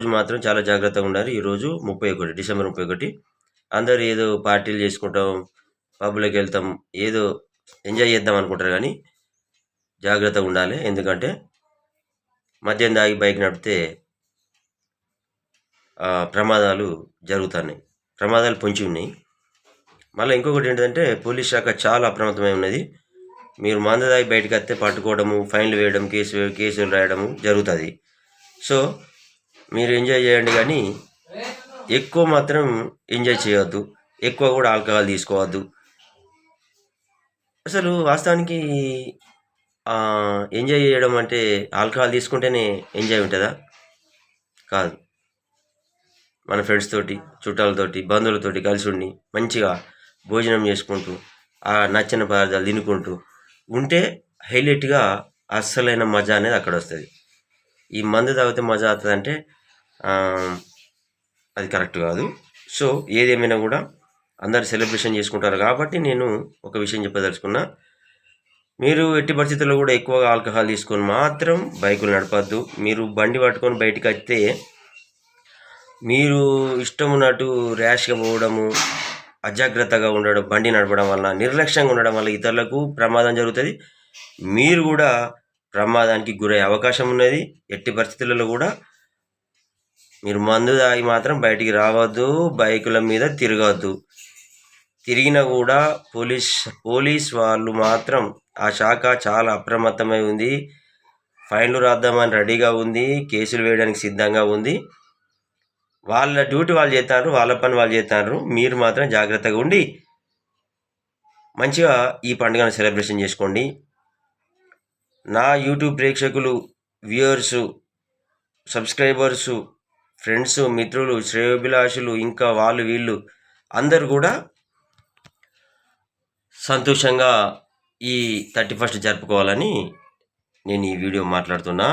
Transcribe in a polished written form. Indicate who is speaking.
Speaker 1: రోజు మాత్రం చాలా జాగ్రత్తగా ఉండాలి. ఈరోజు 31 డిసెంబర్ 31. అందరూ ఏదో పార్టీలు చేసుకుంటాం, పబ్‌లోకి వెళ్తాం, ఏదో ఎంజాయ్ చేద్దాం అనుకుంటారు కానీ జాగ్రత్తగా ఉండాలి. ఎందుకంటే మద్యం తాగి బైక్ నడిపితే ప్రమాదాలు జరుగుతున్నాయి. ప్రమాదాలు పొంచి ఉన్నాయి. మళ్ళీ ఇంకొకటి ఏంటంటే పోలీస్ శాఖ చాలా అప్రమత్తమై ఉన్నది. మీరు మందు తాగి బయటకు వస్తే పట్టుకోవడము, ఫైన్లు వేయడం, కేసులు రాయడము జరుగుతుంది. సో మీరు ఎంజాయ్ చేయండి కానీ ఎక్కువ మాత్రం ఎంజాయ్ చేయవద్దు. ఎక్కువ కూడా ఆల్కహాల్ తీసుకోవద్దు. అసలు వాస్తవానికి ఎంజాయ్ చేయడం అంటే ఆల్కహాల్ తీసుకుంటేనే ఎంజాయ్ ఉంటుందా? కాదు. మన ఫ్రెండ్స్ తోటి, చుట్టాలతోటి, బంధువులతోటి కలిసి ఉండి మంచిగా భోజనం చేసుకుంటూ నచ్చిన పదార్థాలు తినుకుంటూ ఉంటే హైలైట్గా అస్సలైన మజా అనేది అక్కడ వస్తుంది. ఈ మందు తాగితే మజా అవుతుంది అంటే అది కరెక్ట్ కాదు. సో ఏదేమైనా కూడా అందరు సెలబ్రేషన్ చేసుకుంటారు కాబట్టి నేను ఒక విషయం చెప్పదలుచుకున్నా. మీరు ఎట్టి పరిస్థితుల్లో కూడా ఎక్కువగా ఆల్కహాల్ తీసుకొని మాత్రం బైకులు నడపద్దు. మీరు బండి పట్టుకొని బయటికి వస్తే మీరు ఇష్టం ఉన్నట్టు ర్యాష్గా పోవడము, అజాగ్రత్తగా ఉండడం, బండి నడపడం వల్ల, నిర్లక్ష్యంగా ఉండడం వల్ల ఇతరులకు ప్రమాదం జరుగుతుంది. మీరు కూడా ప్రమాదానికి గురయ్యే అవకాశం ఉన్నది. ఎట్టి పరిస్థితులలో కూడా మీరు మందు తాగి మాత్రం బయటికి రావద్దు, బైకుల మీద తిరగవద్దు. తిరిగినా కూడా పోలీస్ వాళ్ళు మాత్రం ఆ శాఖ చాలా అప్రమత్తమై ఉంది. ఫైన్లు రాద్దామని రెడీగా ఉంది, కేసులు వేయడానికి సిద్ధంగా ఉంది. వాళ్ళ డ్యూటీ వాళ్ళు చేస్తారు, వాళ్ళ పని వాళ్ళు చేస్తారు. మీరు మాత్రం జాగ్రత్తగా ఉండి మంచిగా ఈ పండుగను సెలబ్రేషన్ చేసుకోండి. నా యూట్యూబ్ ప్రేక్షకులు, వ్యూయర్సు, సబ్స్క్రైబర్సు, ఫ్రెండ్స్, మిత్రులు, శ్రేయోభిలాషులు, ఇంకా వాళ్ళు వీళ్ళు అందరూ కూడా సంతోషంగా ఈ 31 జరుపుకోవాలని నేను ఈ వీడియో మాట్లాడుతున్నా.